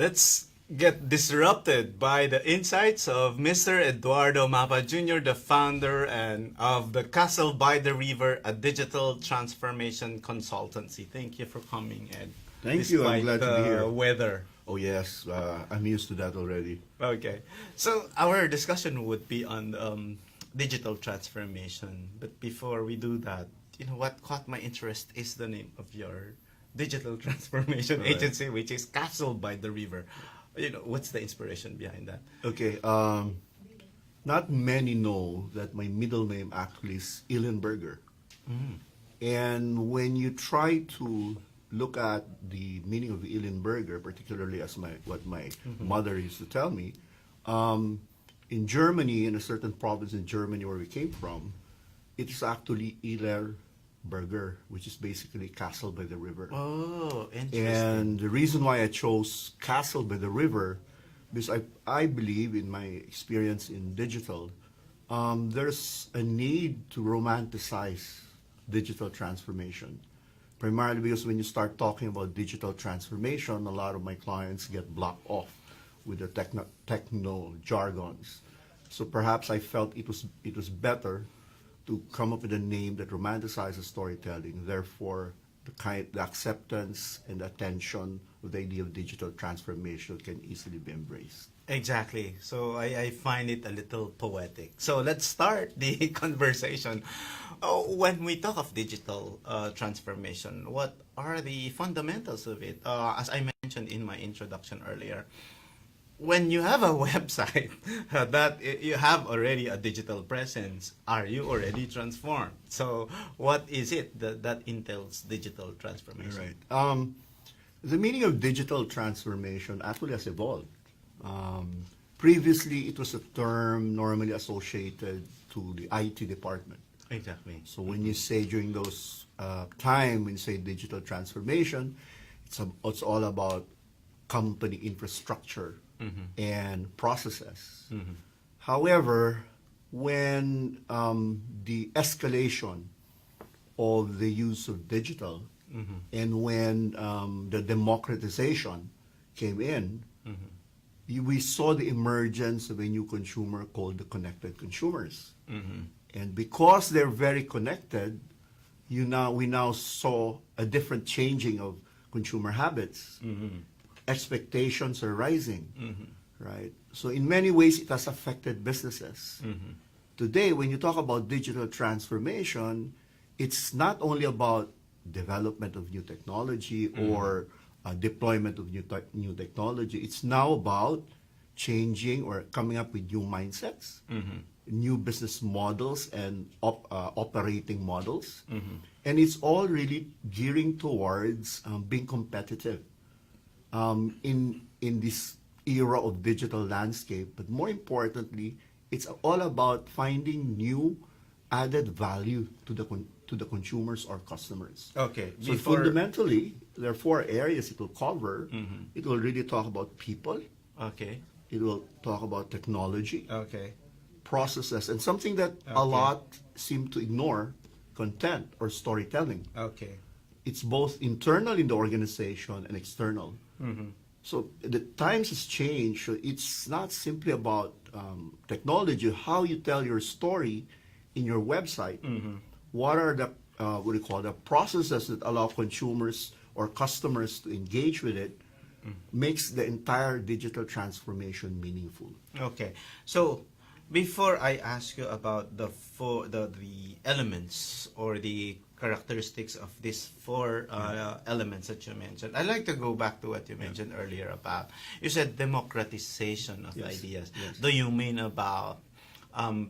let's get disrupted by the insights of Mr. Eduardo Mapa Jr., the founder and of the Castle by the River, a digital transformation consultancy. Thank you for coming, Ed. Thank you. I'm glad to be here. Weather. Oh yes, I'm used to that already. Okay, so our discussion would be on digital transformation. But before we do that, what caught my interest is the name of your digital transformation Right. agency, which is Castle by the River. What's the inspiration behind that? Okay, not many know that my middle name actually is Illenberger. And when you try to look at the meaning of Illenberger, particularly as what my mother used to tell me, in Germany, in a certain province in Germany where we came from, it is actually Illerberger, which is basically Castle by the River. Oh, interesting. And the reason why I chose Castle by the River, because I believe in my experience in digital, there's a need to romanticize digital transformation. Primarily because when you start talking about digital transformation, a lot of my clients get blocked off with the techno jargons. So perhaps I felt it was better to come up with a name that romanticizes storytelling. Therefore, the acceptance and attention of the idea of digital transformation can easily be embraced. Exactly. So I find it a little poetic. So let's start the conversation. When we talk of digital transformation, what are the fundamentals of it? As I mentioned in my introduction earlier, when you have a website that you have already a digital presence, are you already transformed? So what is it that entails digital transformation? Right. The meaning of digital transformation actually has evolved. Previously, it was a term normally associated to the IT department. Exactly. So when you say during those time, when you say digital transformation, it's all about company infrastructure and processes. However, when the escalation of the use of digital and when the democratization came in, we saw the emergence of a new consumer called the connected consumers. And because they're very connected, we now saw a different changing of consumer habits. Expectations are rising, right? So in many ways, it has affected businesses. Today, when you talk about digital transformation, it's not only about development of new technology or deployment of new technology. It's now about changing or coming up with new mindsets, new business models and operating models. And it's all really gearing towards being competitive in this era of digital landscape. But more importantly, it's all about finding new added value to the consumers or customers. Okay. So fundamentally, there are four areas it will cover. It will really talk about people. Okay. It will talk about technology, Okay. processes, and something that a lot seem to ignore, content or storytelling. Okay. It's both internal in the organization and external. So the times has changed. So it's not simply about technology, how you tell your story in your website. What are the the processes that allow consumers or customers to engage with it, makes the entire digital transformation meaningful. Okay. So before I ask you about the elements or the characteristics of these four elements that you mentioned, I'd like to go back to what you mentioned earlier about, you said democratization of ideas. Yes. Do you mean about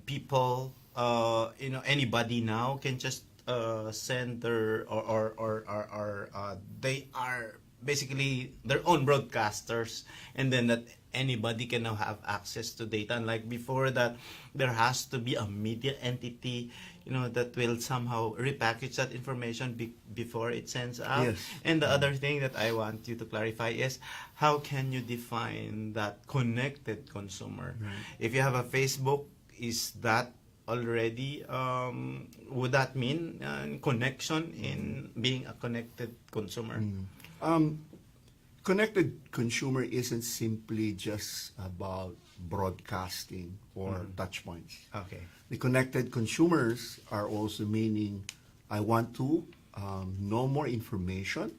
people, anybody now can just send their, or they are basically their own broadcasters, and then that anybody can now have access to data, and like before that there has to be a media entity that will somehow repackage that information before it sends out. Yes. And the other thing that I want you to clarify is how can you define that connected consumer? If you have a Facebook, is that already would that mean connection in being a connected consumer? connected consumer isn't simply just about broadcasting or touch points. Okay. The connected consumers are also meaning I want to know more information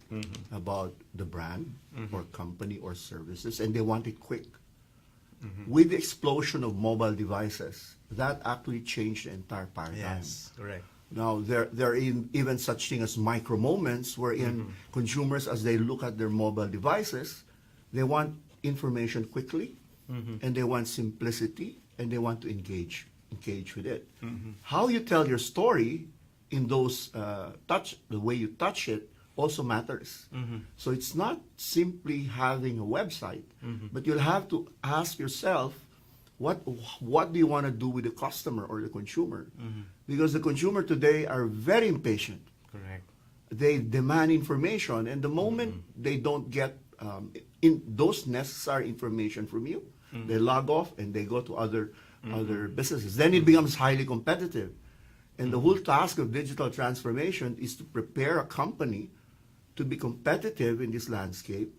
about the brand or company or services, and they want it quick. With the explosion of mobile devices, that actually changed the entire paradigm. Yes, correct. Now, there are even such thing as micro moments wherein consumers, as they look at their mobile devices, they want information quickly, and they want simplicity, and they want to engage with it. How you tell your story in those the way you touch it also matters. So it's not simply having a website, but you'll have to ask yourself, what do you want to do with the customer or the consumer? Because the consumer today are very impatient. Correct. They demand information, and the moment they don't get in those necessary information from you, they log off and they go to other businesses. Then it becomes highly competitive. And the whole task of digital transformation is to prepare a company to be competitive in this landscape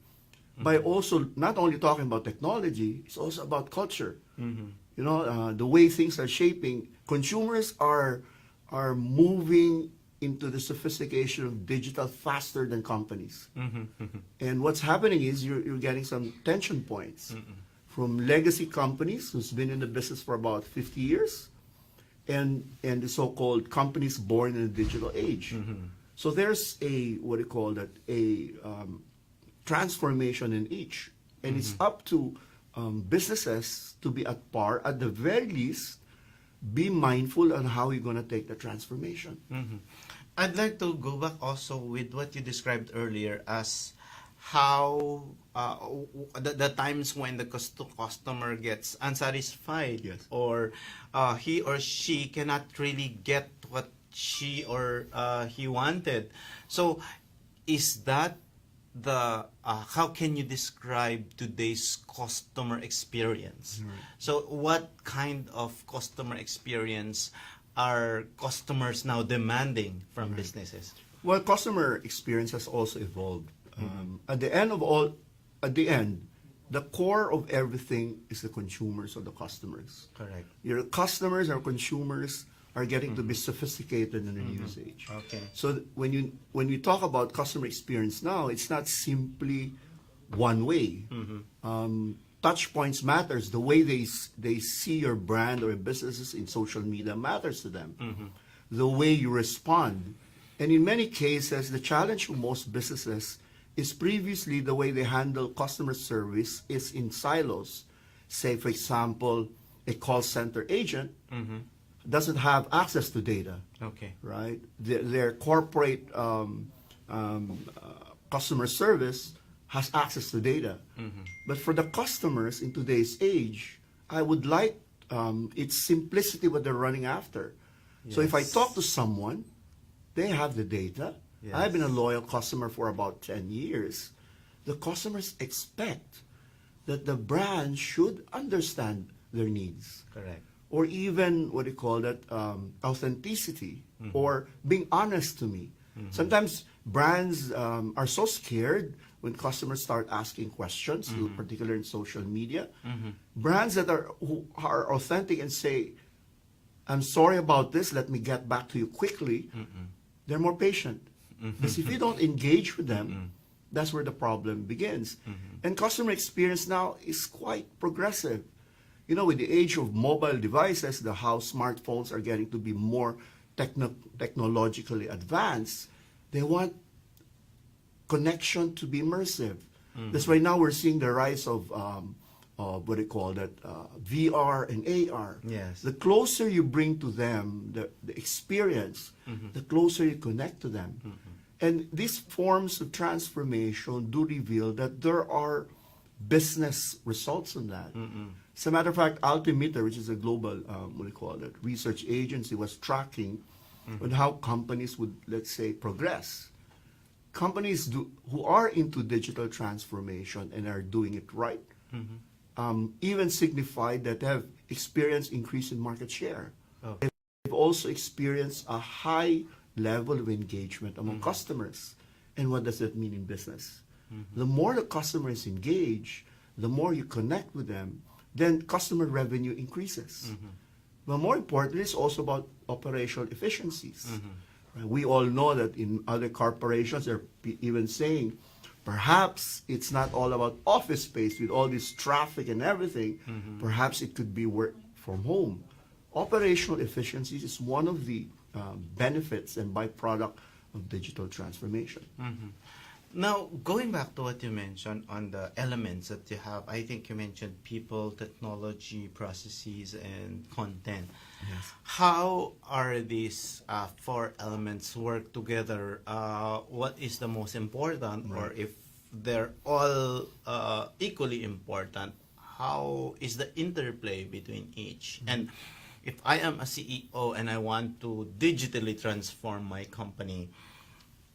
by also not only talking about technology, it's also about culture. You know, the way things are shaping. Consumers are moving into the sophistication of digital faster than companies. And what's happening is you're getting some tension points from legacy companies who's been in the business for about 50 years and the so-called companies born in the digital age. So there's a transformation in each, and it's up to businesses to be at par, at the very least, be mindful on how you're going to take the transformation. I'd like to go back also with what you described earlier as how the times when the customer gets unsatisfied, Yes. or he or she cannot really get what she or he wanted. So is that the how can you describe today's customer experience? So what kind of customer experience are customers now demanding from businesses? Well, customer experience has also evolved. At the end, the core of everything is the consumers or the customers. Correct. Your customers or consumers are getting to be sophisticated in their usage. Okay. So when you talk about customer experience now, it's not simply one way. Touch points matters. The way they see your brand or businesses in social media matters to them. The way you respond. And in many cases, the challenge for most businesses is previously the way they handle customer service is in silos. Say, for example, a call center agent doesn't have access to data. Okay. Right? Their corporate customer service has access to data. But for the customers in today's age, I would like it's simplicity what they're running after. So if I Yes. talk to someone, they have the data. Yes. I've been a loyal customer for about 10 years. The customers expect that the brand should understand their needs. Correct. Or even authenticity, or being honest to me. Sometimes brands are so scared when customers start asking questions, particularly in social media. Brands that who are authentic and say, "I'm sorry about this, let me get back to you quickly," they're more patient. Because if you don't engage with them, that's where the problem begins. And customer experience now is quite progressive. You know, with the age of mobile devices, how smartphones are getting to be more technologically advanced, they want connection to be immersive. That's why now we're seeing the rise of VR and AR. Yes. The closer you bring to them the experience, the closer you connect to them. And these forms of transformation do reveal that there are business results in that. As a matter of fact, Altimeter, which is a global research agency, was tracking on how companies would, let's say, progress. Companies who are into digital transformation and are doing it right, even signified that they have experienced increase in market share. Oh. They've also experienced a high level of engagement among customers. And what does that mean in business? The more the customer is engaged, the more you connect with them, then customer revenue increases. But more importantly, it's also about operational efficiencies. Right? We all know that in other corporations, they're even saying, perhaps it's not all about office space with all this traffic and everything. Perhaps it could be work from home. Operational efficiencies is one of the benefits and byproduct of digital transformation. Now, going back to what you mentioned on the elements that you have, I think you mentioned people, technology, processes, and content. Yes. How are these four elements work together? What is the most important, or if they're all equally important, how is the interplay between each? And if I am a CEO and I want to digitally transform my company,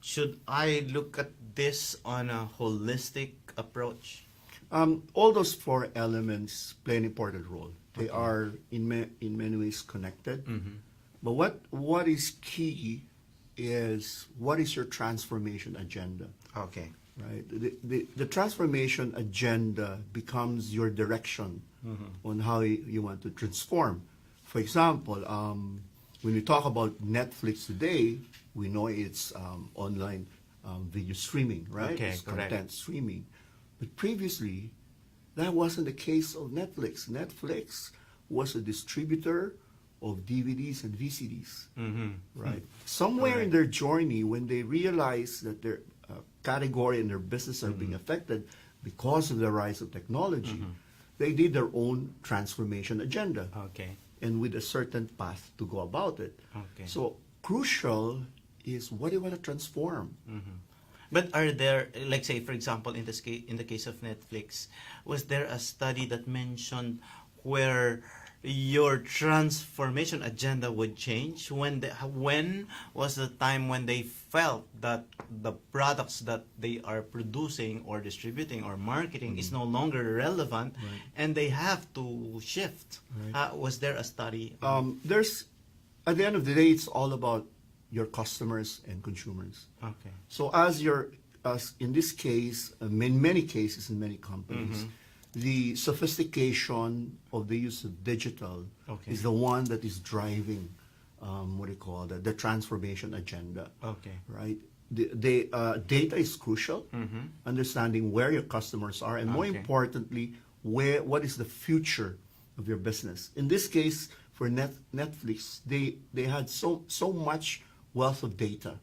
should I look at this on a holistic approach? All those four elements play an important role. They are in many ways connected. But what is key is what is your transformation agenda, Okay. right? The transformation agenda becomes your direction on how you want to transform. For example, when we talk about Netflix today, we know it's online video streaming, right? Okay, It's correct. content streaming. But previously, that wasn't the case of Netflix. Netflix was a distributor of DVDs and VCDs, right? Somewhere in their journey, when they realized that their category and their business are being affected because of the rise of technology, they did their own transformation agenda. Okay. And with a certain path to go about it. Okay. So crucial is what do you want to transform? But are there, like say, for example, in this case, in the case of Netflix, was there a study that mentioned where your transformation agenda would change? When was the time when they felt that the products that they are producing or distributing or marketing is no longer relevant, and they have to shift? Was there a study? There's, at the end of the day, it's all about your customers and consumers. Okay. So as in this case, in many cases, in many companies, the sophistication of the use of digital is the one that is driving, the transformation agenda. Okay. Right? The data is crucial, understanding where your customers are, and more importantly, what is the future of your business. In this case, for Netflix, they had so much wealth of data.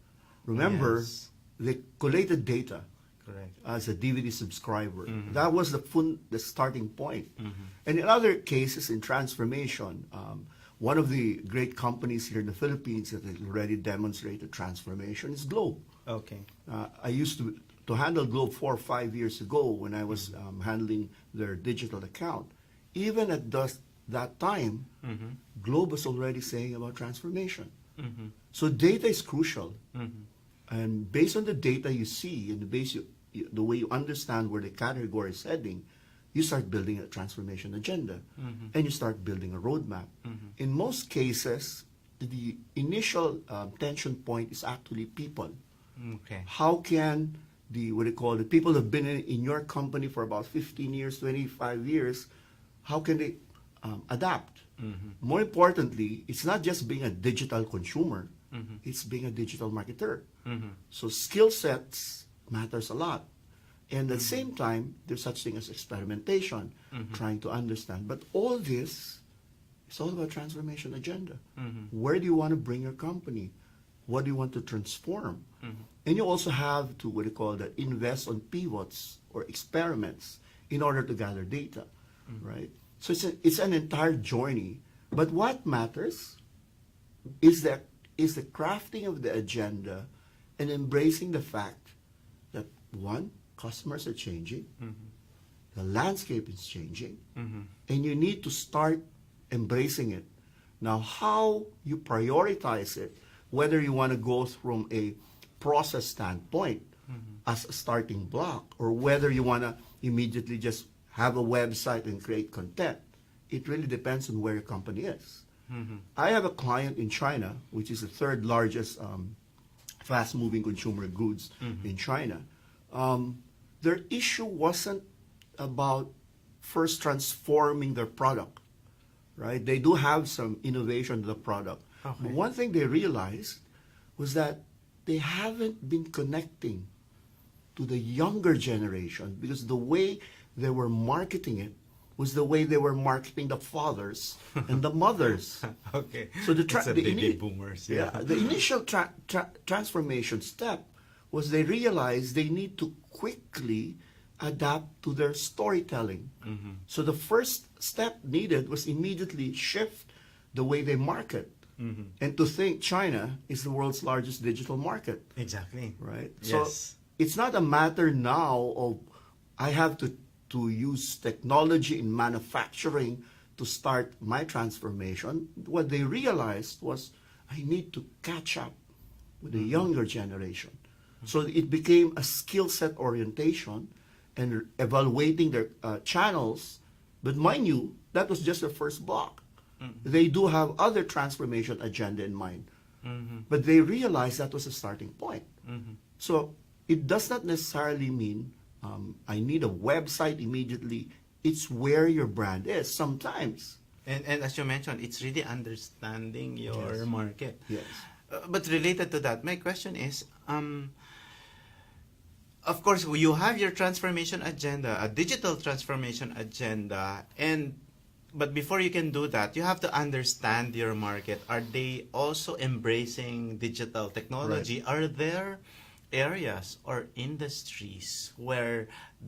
Remember, Yes. they collated data Correct. as a DVD subscriber. That was the starting point. And in other cases, in transformation, one of the great companies here in the Philippines that has already demonstrated transformation is Globe. Okay. I used to handle Globe 4 or 5 years ago when I was handling their digital account. Even at that time, Globe was already saying about transformation. So data is crucial. And based on the data you see and the way you understand where the category is heading, you start building a transformation agenda and you start building a roadmap. In most cases, the initial tension point is actually people. Okay. How can the people who have been in your company for about 15 years, 25 years, how can they adapt? More importantly, it's not just being a digital consumer, it's being a digital marketer. So skill sets matters a lot. And at the same time, there's such thing as experimentation, trying to understand. But all this is all about transformation agenda. Where do you want to bring your company? What do you want to transform? And you also have to invest on pivots or experiments in order to gather data, right? So it's an entire journey. But what matters is the crafting of the agenda and embracing the fact that one, customers are changing, the landscape is changing, and you need to start embracing it. Now, how you prioritize it, whether you want to go from a process standpoint as a starting block, or whether you want to immediately just have a website and create content, it really depends on where your company is. I have a client in China, which is the third largest fast-moving consumer goods in China. their issue wasn't about first transforming their product, right? They do have some innovation to the product. Okay. But one thing they realized was that they haven't been connecting to the younger generation, because the way they were marketing it was the way they were marketing the fathers and the mothers. Okay. So It's a baby boomers. yeah, the initial transformation step was they realized they need to quickly adapt to their storytelling. So the first step needed was immediately shift the way they market, and to think China is the world's largest digital market, Exactly. right? Yes. So it's not a matter now of I have to use technology in manufacturing to start my transformation. What they realized was I need to catch up with the younger generation. So it became a skill set orientation and evaluating their channels. But mind you, that was just the first block. They do have other transformation agenda in mind. But they realized that was a starting point. So it does not necessarily mean I need a website immediately. It's where your brand is sometimes. And as you mentioned, it's really understanding your Yes. market. Yes. But related to that, my question is, of course, you have your transformation agenda, a digital transformation agenda, but before you can do that, you have to understand your market. Are they also embracing digital technology? Right. Are there areas or industries where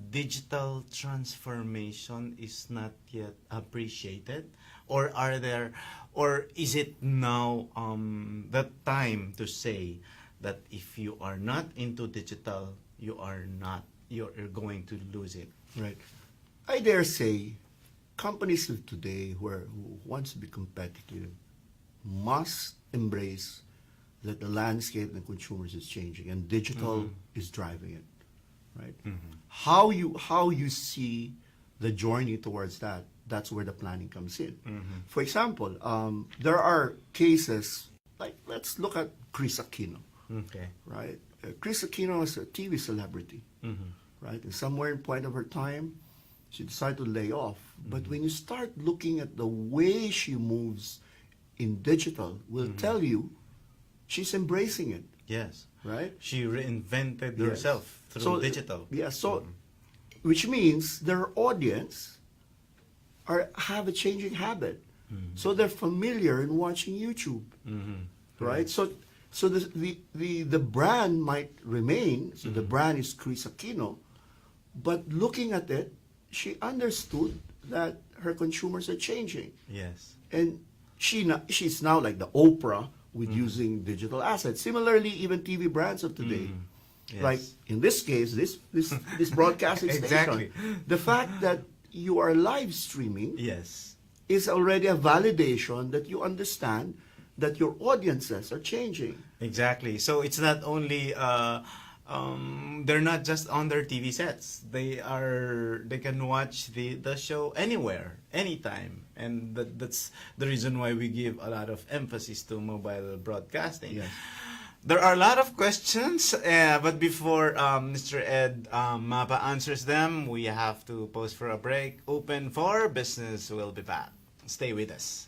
digital transformation is not yet appreciated? Or is it now the time to say that if you are not into digital, you're going to lose it? Right. I dare say companies of today who wants to be competitive must embrace that the landscape and consumers is changing and digital is driving it, right? How you see the journey towards that, that's where the planning comes in. For example, there are cases like, let's look at Chris Aquino, Okay. right? Chris Aquino is a TV celebrity, right? And somewhere in point of her time, she decided to lay off. But when you start looking at the way she moves in digital, will tell you she's embracing it, Yes. right? She reinvented Yes. herself through So, digital. Yeah, so which means their audience have a changing habit. So they're familiar in watching YouTube, right? So the brand might remain. So the brand is Chris Aquino, but looking at it, she understood that her consumers are changing, Yes. and she's now like the Oprah with using digital assets. Similarly, even TV brands of today, Yes. like in this case, this broadcasting Exactly. station, the fact that you are live streaming Yes. is already a validation that you understand that your audiences are changing. Exactly. So it's not only they're not just on their TV sets. They can watch the show anywhere, anytime, and that's the reason why we give a lot of emphasis to mobile broadcasting. Yes. There are a lot of questions, but before Mr. Ed Mapa answers them, we have to pause for a break. Open for business. We'll be back. Stay with us.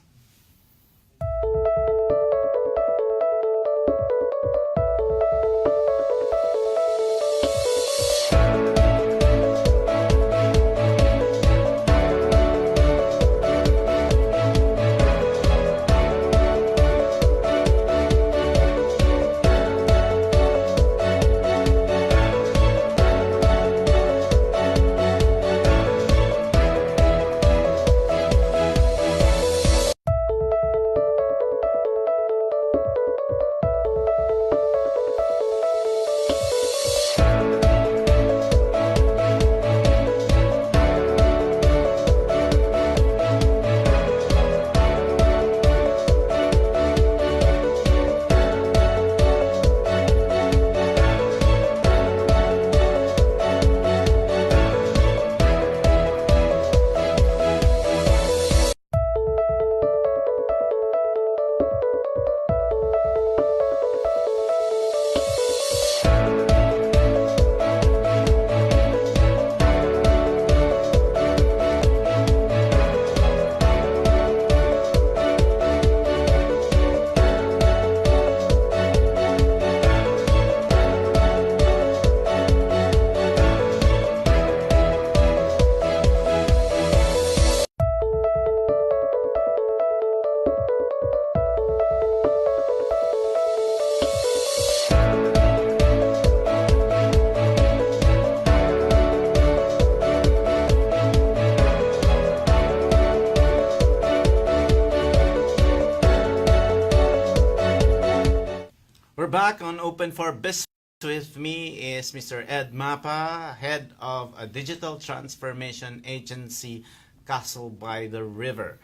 We're back on Open for Business. With me is Mr. Ed Mapa, head of a digital transformation agency, Castle by the River.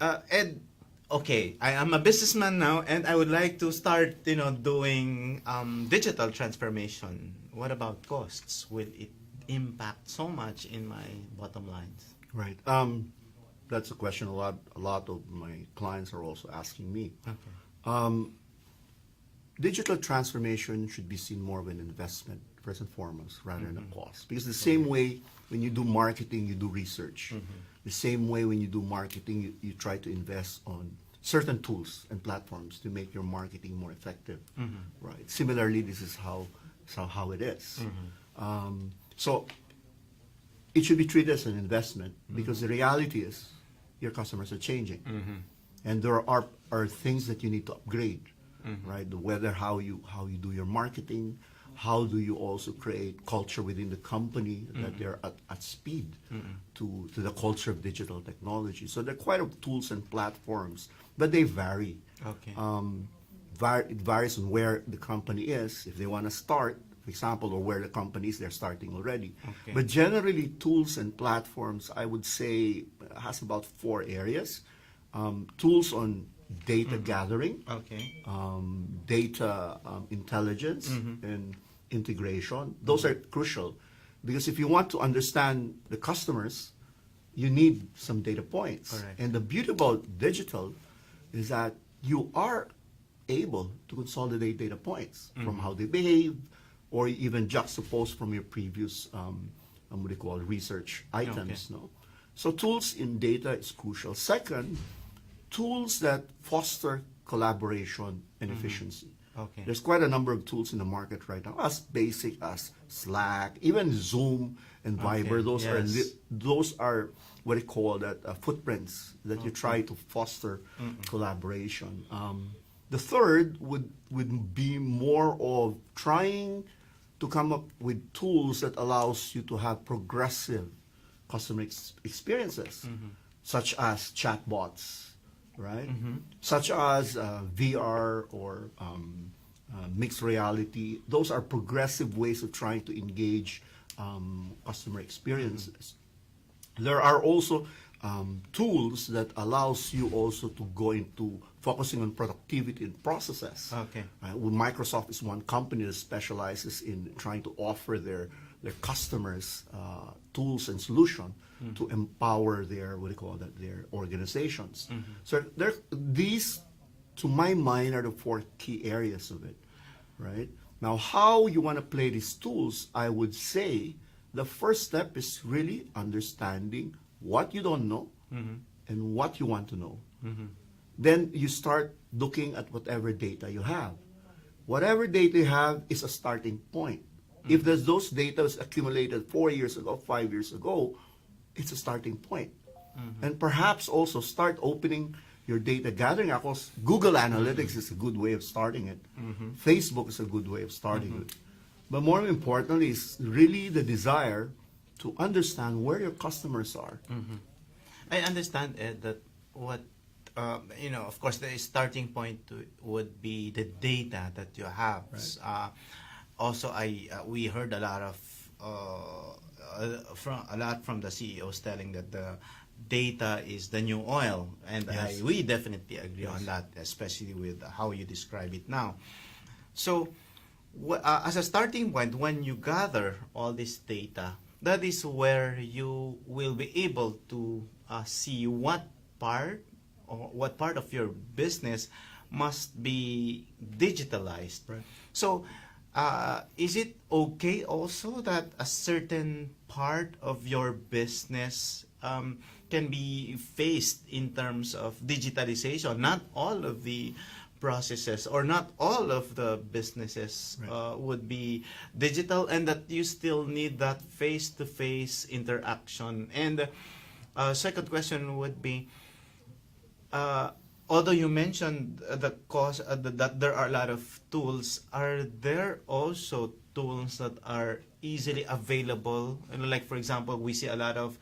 Ed, okay, I am a businessman now, and I would like to start, doing digital transformation. What about costs? Will it impact so much in my bottom lines? Right. That's a question a lot of my clients are also asking me. Okay. Digital transformation should be seen more of an investment, first and foremost, rather than a cost. Because the same way when you do marketing, you do research. The same way when you do marketing, you try to invest on certain tools and platforms to make your marketing more effective. Right. Similarly, this is how it is. So it should be treated as an investment because the reality is your customers are changing, and there are things that you need to upgrade. Right, whether how you do your marketing, how do you also create culture within the company that they're at speed to the culture of digital technology. So there are quite a tools and platforms, but they vary. Okay. It varies on where the company is, if they want to start, for example, or where the company is, they're starting already. Okay. But generally, tools and platforms, I would say, has about 4 areas. Tools on data gathering, Okay. data intelligence, and integration. Those are crucial because if you want to understand the customers, you need some data points. Correct. And the beauty about digital is that you are able to consolidate data points from how they behave or even juxtapose from your previous what do you call research items. Okay. No? So tools in data is crucial. Second, tools that foster collaboration and efficiency. Okay. There's quite a number of tools in the market right now, as basic as Slack, even Zoom and Viber. Okay, Those are what they call that footprints that you try to foster collaboration. The third would be more of trying to come up with tools that allows you to have progressive customer experiences, such as chatbots, right? Such as VR or mixed reality. Those are progressive ways of trying to engage customer experiences. There are also tools that allows you also to go into focusing on productivity and processes. Okay. Well, Microsoft is one company that specializes in trying to offer their customers tools and solution to empower their their organizations. So these, to my mind, are the 4 key areas of it, right? Now, how you want to play these tools, I would say the first step is really understanding what you don't know and what you want to know. Then you start looking at whatever data you have. Whatever data you have is a starting point. If there's those data was accumulated 4 years ago, 5 years ago, it's a starting point. And perhaps also start opening your data gathering. Of course, Google Analytics is a good way of starting it. Facebook is a good way of starting it. But more importantly is really the desire to understand where your customers are. I understand, Ed, that what of course, the starting point would be the data that you have. Right. Also, we heard a lot of from the CEOs telling that the data is the new oil, and Yes. we definitely agree Yes. on that, especially with how you describe it now. So, as a starting point, when you gather all this data, that is where you will be able to see what part of your business must be digitalized. Right. So, is it okay also that a certain part of your business can be faced in terms of digitalization? Not all of the processes or not all of the businesses Right. would be digital, and that you still need that face-to-face interaction. And second question would be, although you mentioned the cost, that there are a lot of tools, are there also tools that are easily available? Like, for example, we see a lot of,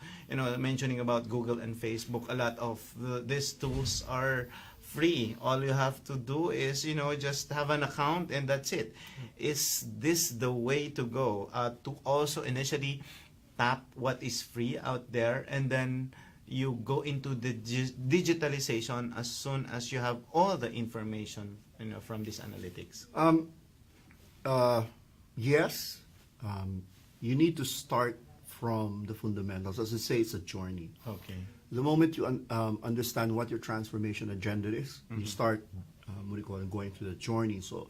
mentioning about Google and Facebook, a lot of these tools are free. All you have to do is, just have an account and that's it. Is this the way to go? To also initially tap what is free out there, and then you go into the digitalization as soon as you have all the information, from these analytics. Yes, you need to start from the fundamentals. As I say, it's a journey. Okay. The moment you understand what your transformation agenda is, you start, going through the journey. So,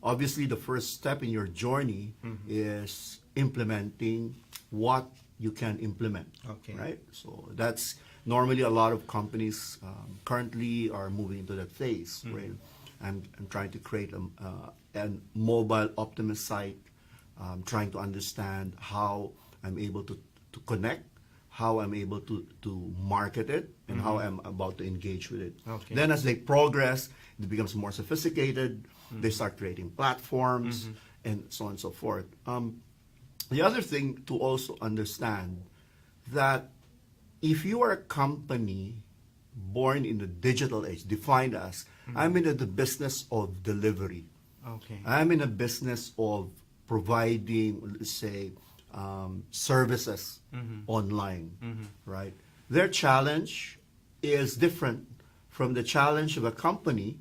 obviously, the first step in your journey is implementing what you can implement. Okay. Right. So that's normally a lot of companies currently are moving into that phase. Right. I'm trying to create a mobile optimist site, trying to understand how I'm able to connect, how I'm able to market it, and how I'm about to engage with it. Okay. Then as they progress, it becomes more sophisticated. They start creating platforms and so on and so forth. The other thing to also understand that if you are a company born in the digital age, defined as, I'm in the business of delivery. Okay. I'm in a business of providing, let's say, services online, right? Their challenge is different from the challenge of a company.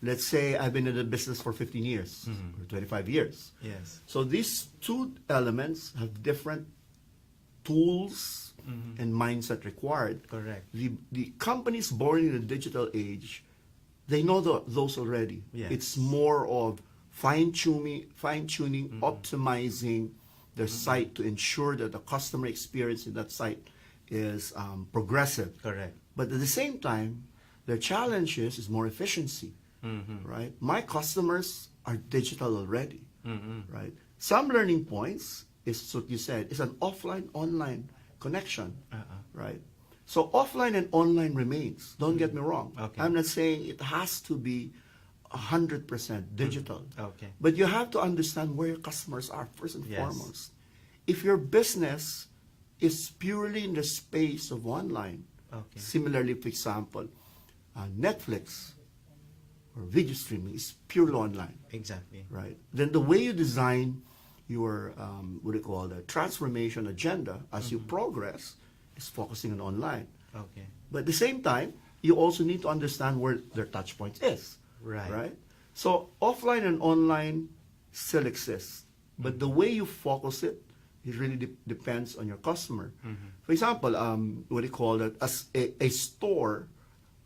Let's say I've been in the business for 15 years or 25 years. Yes. So these two elements have different tools and mindset required. Correct. The companies born in the digital age, they know those already. Yes. It's more of fine-tuning, optimizing their site to ensure that the customer experience in that site is progressive. Correct. But at the same time, their challenge is more efficiency, right? My customers are digital already, right? Some learning points is what you said, is an offline-online connection, right? So offline and online remains. Don't get me wrong. Okay. I'm not saying it has to be 100% digital. Okay. But you have to understand where your customers are first and Yes. foremost. If your business is purely in the space of online, Okay. similarly, for example, Netflix or video streaming is purely online, Exactly. right? Then the way you design your, transformation agenda as you progress is focusing on online. Okay. But at the same time, you also need to understand where their touch points is. Right. Right? So offline and online still exists. But the way you focus it really depends on your customer. For example, as a store,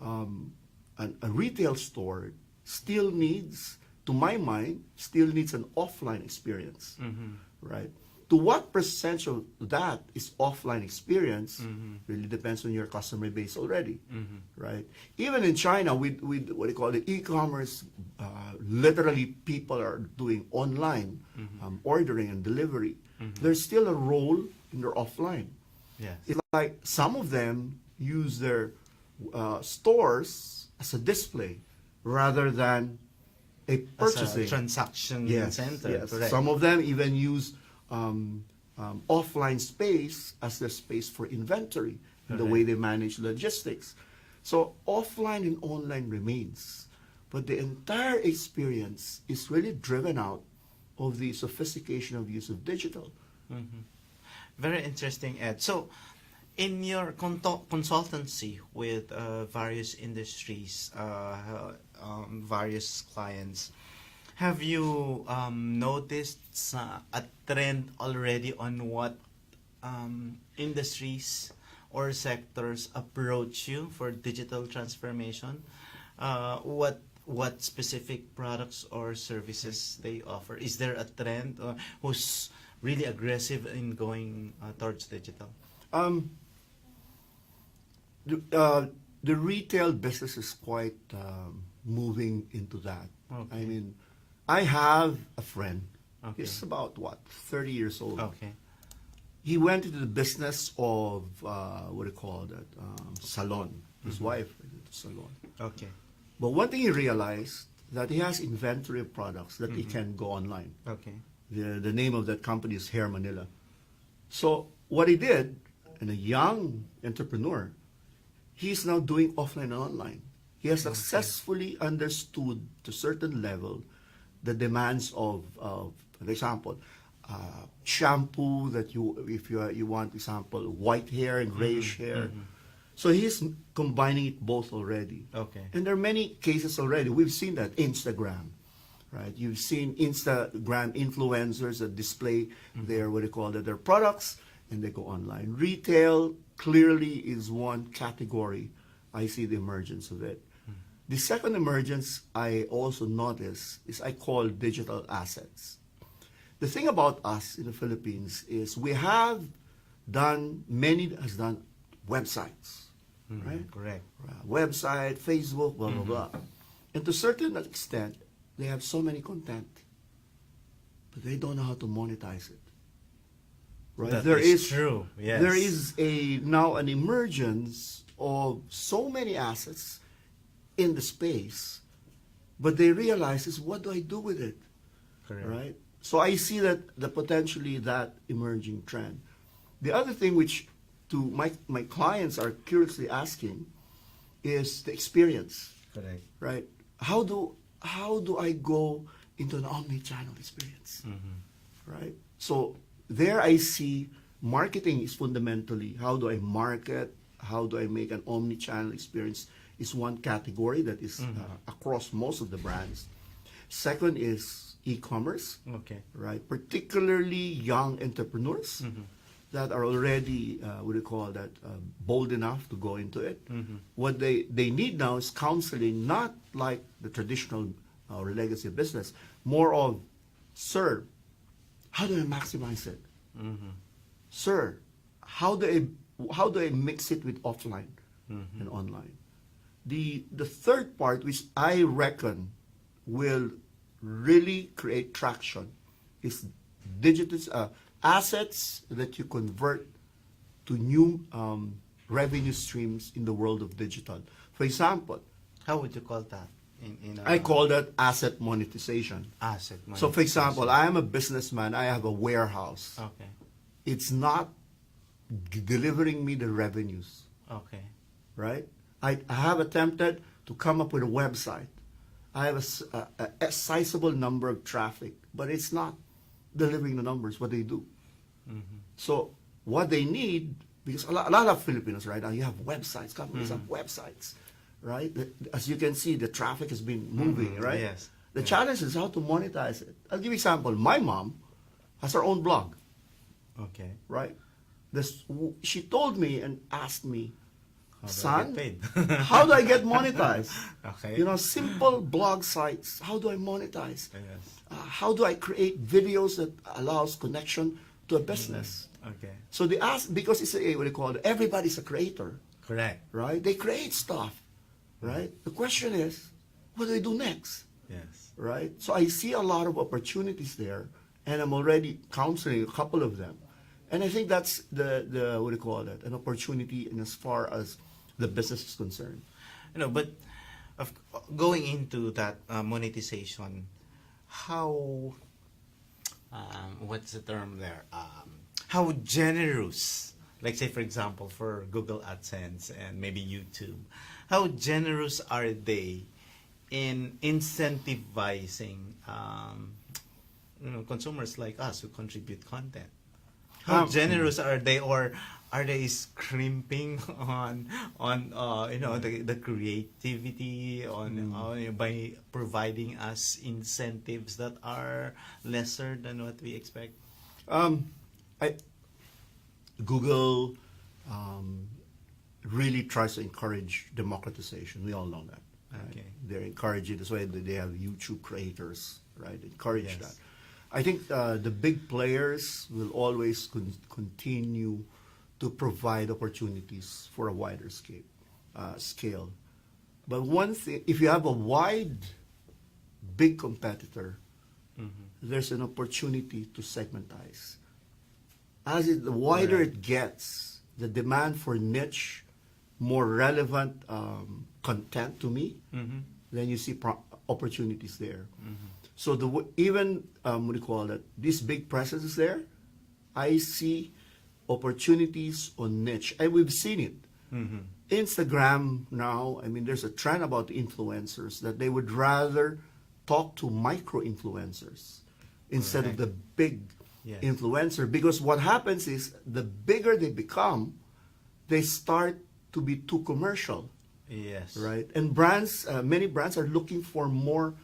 a retail store still needs, to my mind, still needs an offline experience. Right? To what percentage of that is offline experience really depends on your customer base already, right? Even in China, with the e-commerce, literally people are doing online ordering and delivery. There's still a role in their offline. Yes. It's like some of them use their stores as a display rather than a purchasing As a transaction center. Yes. Correct. Some of them even use offline space as their space for inventory and the way they manage logistics. So offline and online remains, but the entire experience is really driven out of the sophistication of use of digital. Very interesting, Ed. So, in your consultancy with various industries, various clients, have you noticed a trend already on what industries or sectors approach you for digital transformation? What specific products or services they offer? Is there a trend who's really aggressive in going towards digital? The retail business is quite moving into that. Okay. I mean, I have a friend. Okay. He's about 30 years old. Okay. He went into the business of salon. His wife went into salon. Okay. But one thing he realized that he has inventory of products that he can go online. Okay. The name of that company is Hair Manila. So what he did, and a young entrepreneur, he's now doing offline and online. He has successfully understood to a certain level the demands of for example, shampoo that you want, example, white hair and grayish hair. So he's combining it both already. Okay. And there are many cases already. We've seen that Instagram, right? You've seen Instagram influencers that display their what do you call it, their products, and they go online. Retail clearly is one category. I see the emergence of it. The second emergence I also notice is I call digital assets. The thing about us in the Philippines is we have done, many has done websites, right? Correct. Website, Facebook, blah, blah, blah. And to a certain extent, they have so many content, but they don't know how to monetize it. Right? That is true. Yes. There is now an emergence of so many assets in the space, but they realize is what do I do with it? Correct. Right? So I see that potentially that emerging trend. The other thing which to my clients are curiously asking is the experience. Correct. Right? How do I go into an omni-channel experience? Right? So there I see marketing is fundamentally how do I market, how do I make an omni-channel experience is one category that is across most of the brands. Second is e-commerce, Okay. right? Particularly young entrepreneurs that are already, what do you call that, bold enough to go into it. What they need now is counseling, not like the traditional or legacy business, more of, sir, how do I maximize it? Sir, how do I mix it with offline and online? The third part, which I reckon will really create traction, is digital assets that you convert to new revenue streams in the world of digital. For example, How would you call that? I call that asset monetization. asset So, for example, monetization. I am a businessman. I have a warehouse. Okay. It's not delivering me the revenues, Okay. right? I have attempted to come up with a website. I have a sizable number of traffic, but it's not delivering the numbers, what they do. So what they need, because a lot of Filipinos right now, you have websites, companies have websites, right? As you can see, the traffic has been moving, right? Yes. The Yeah. challenge is how to monetize it. I'll give you an example. My mom has her own blog, Okay. right? She told me and asked me, How do I son, get paid? how do I get monetized? Okay. You know, simple blog sites. How do I monetize? Yes. How do I create videos that allows connection to a business? Okay. So they ask, because it's what do you call it? Everybody's a creator, Correct. right? They create stuff, right? The question is, what do I do next, Yes. right? So I see a lot of opportunities there, and I'm already counseling a couple of them. And I think that's the what do you call it? An opportunity in as far as the business is concerned. But going into that monetization, how what's the term there? How generous, like say for example for Google AdSense and maybe YouTube, how generous are they in incentivizing consumers like us who contribute content? How generous are they, or are they scrimping on the creativity by providing us incentives that are lesser than what we expect? Google really tries to encourage democratization. We all know that. Right? Okay. They're encouraging. That's why they have YouTube creators, right? Encourage Yes. that. I think the big players will always continue to provide opportunities for a wider scale. But one thing, if you have a big competitor, there's an opportunity to segmentize. The wider Right. it gets, the demand for niche, more relevant content to me, then you see opportunities there. So even what do you call it? These big presences there, I see opportunities on niche, and we've seen it. Instagram now, I mean, there's a trend about influencers that they would rather talk to micro influencers instead of Correct. the big Yes. influencer. Because what happens is the bigger they become, they start to be too commercial, Yes. right? And brands, many brands are looking for more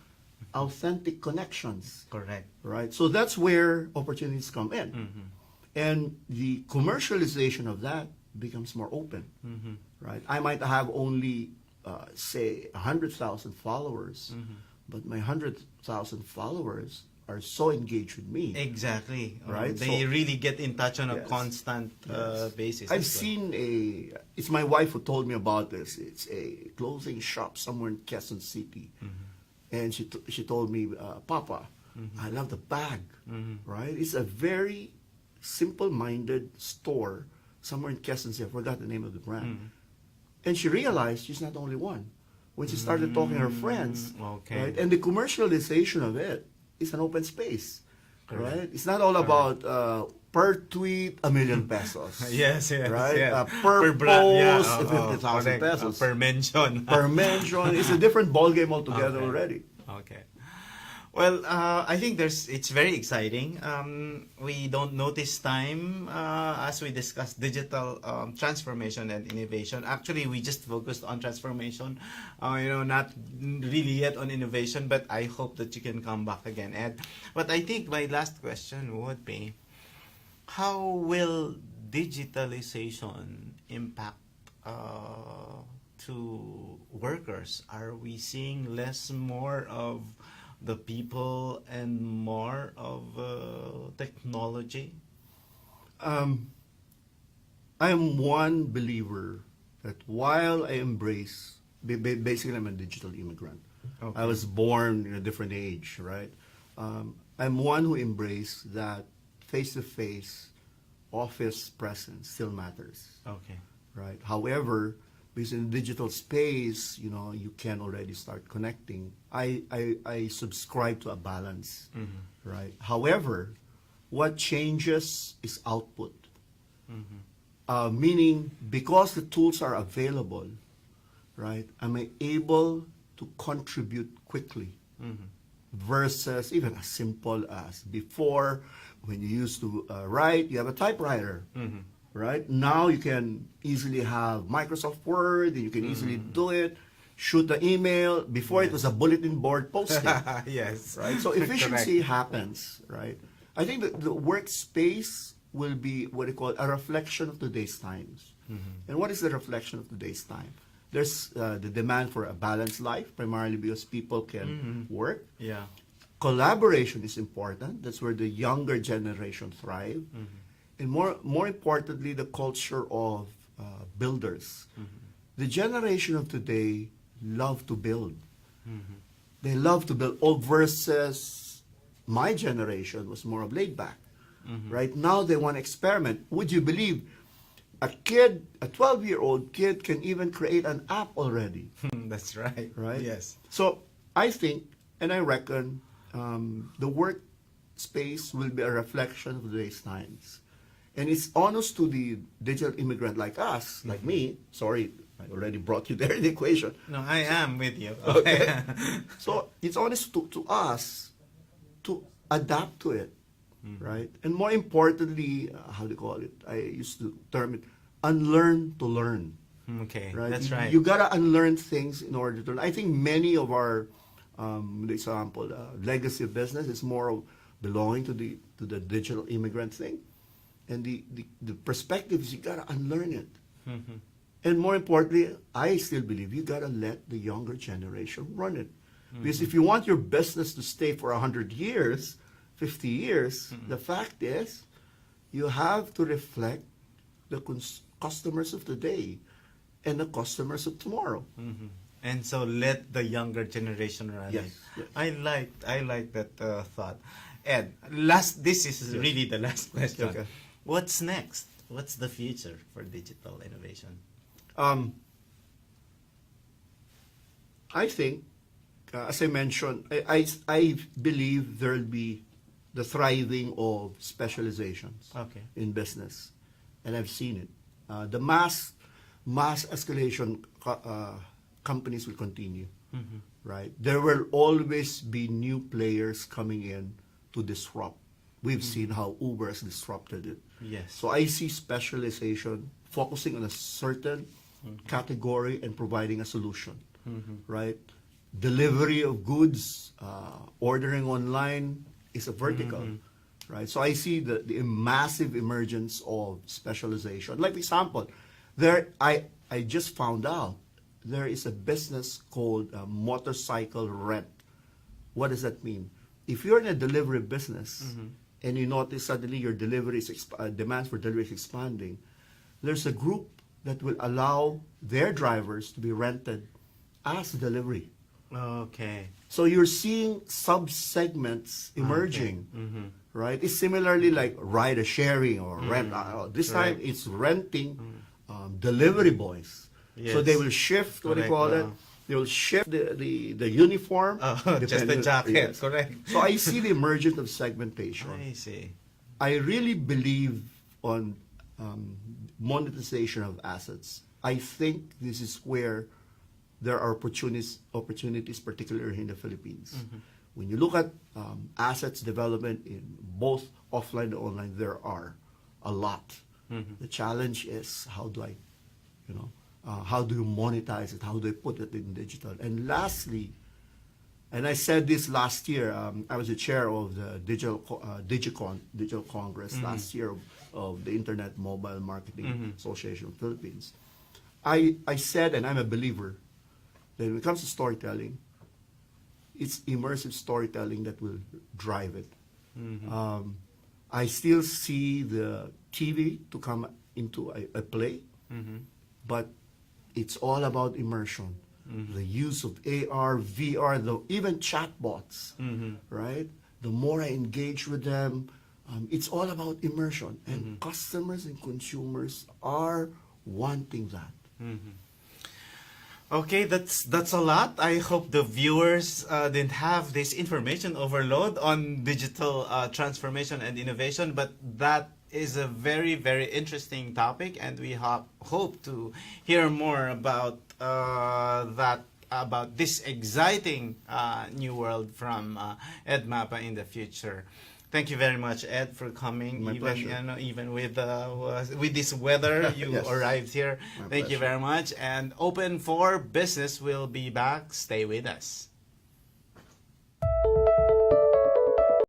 authentic connections, Correct. right? So that's where opportunities come in. Mm-hmm. And the commercialization of that becomes more open, Mm-hmm. right? I might have only, say, 100,000 followers, Mm-hmm. but my 100,000 followers are so engaged with me. Exactly. Right, They so- really get in touch on a Yes. constant Yes. basis. I've as well. seen it's my wife who told me about this. It's a clothing shop somewhere in Quezon City. And she told me, Papa, I love the bag, right? It's a very simple-minded store somewhere in Quezon City. I forgot the name of the brand. And she realized she's not the only one. When she started talking to her friends, Okay. right? And the commercialization of it is an open space, Correct. right? It's not all about per tweet, 1,000,000 pesos. Yes, yes, Right? yes. Per brand, post, 50,000 correct. pesos. Per mention. Per mention. It's a different ballgame altogether Okay. already. Okay. Well, I think it's very exciting. We don't notice time as we discuss digital transformation and innovation. Actually, we just focused on transformation, not really yet on innovation, but I hope that you can come back again, Ed. But I think my last question would be, how will digitalization impact to workers? Are we seeing more of the people and more of technology? I am one believer that while I embrace, basically I'm a digital immigrant. Okay. I was born in a different age, right? I'm one who embraced that face-to-face office presence still matters, Okay. right? However, because in digital space, you can already start connecting. I subscribe to a balance, right? However, what changes is output. Meaning, because the tools are available, right, am I able to contribute quickly versus even as simple as before when you used to write, you have a typewriter. Right? Now you can easily have Microsoft Word, and you can easily do it, shoot the email. Before it was a bulletin board posting. Yes. Right? So efficiency happens, right? I think that the workspace will be what they call a reflection of today's times. And what is the reflection of today's time? There's the demand for a balanced life, primarily because people can work. Yeah. Collaboration is important. That's where the younger generation thrive. And more importantly, the culture of builders. The generation of today love to build. They love to build. All versus my generation was more of laid back. Right now they want to experiment. Would you believe a 12-year-old kid can even create an app already? That's right. Right? Yes. So I think, and I reckon, the workspace will be a reflection of today's times. And it's honest to the digital immigrant like us, like me. Sorry, I already brought you there in the equation. No, I am with you. Okay. So it's honest to us to adapt to it, right? And more importantly, how do you call it? I used to term it, unlearn to learn. Okay, Right? that's right. You gotta unlearn things in order to learn. I think many of our, for example, legacy of business is more of belonging to the digital immigrant thing. And the perspective is you gotta unlearn it. And more importantly, I still believe you gotta let the younger generation run it. Because if you want your business to stay for 100 years, 50 years, the fact is you have to reflect the customers of today and the customers of tomorrow. And so let the younger generation run Yes, it. yes. I like that thought. Ed, this is really the last question. Okay. What's next? What's the future for digital innovation? I think, as I mentioned, I believe there will be the thriving of specializations Okay. in business, and I've seen it. The mass mass escalation companies will continue, right? There will always be new players coming in to disrupt. We've seen how Uber has disrupted it. Yes. So I see specialization focusing on a certain category and providing a solution, right? Delivery of goods, ordering online is a vertical, right? So I see the massive emergence of specialization. Like example, I just found out there is a business called motorcycle rent. What does that mean? If you're in a delivery business and you notice suddenly your delivery demands for delivery is expanding, there's a group that will allow their drivers to be rented as delivery. Okay. So you're seeing sub-segments emerging, right? It's similarly like ride-sharing or rent. This time it's renting delivery boys. So they will shift, what do you call it? They will shift the uniform. Just the jacket, Yes. correct. So I see the emergence of segmentation. I see. I really believe on monetization of assets. I think this is where there are opportunities, particularly in the Philippines. When you look at assets development in both offline and online, there are a lot. The challenge is how do you monetize it? How do I put it in digital? And lastly, and I said this last year, I was the chair of the Digital Congress last year of the Internet Mobile Marketing Association of Philippines. I said, and I'm a believer, that when it comes to storytelling, it's immersive storytelling that will drive it. I still see the TV to come into a play, but it's all about immersion. The use of AR, VR, even chatbots, right? The more I engage with them, it's all about immersion. And customers and consumers are wanting that. Okay, that's a lot. I hope the viewers didn't have this information overload on digital transformation and innovation, but that is a very, very interesting topic, and we hope to hear more about about this exciting new world from Ed Mapa in the future. Thank you very much, Ed, for coming. My pleasure. Even with this weather, you Yes. arrived here. My Thank you pleasure. very much. And Open for Business will be back. Stay with us.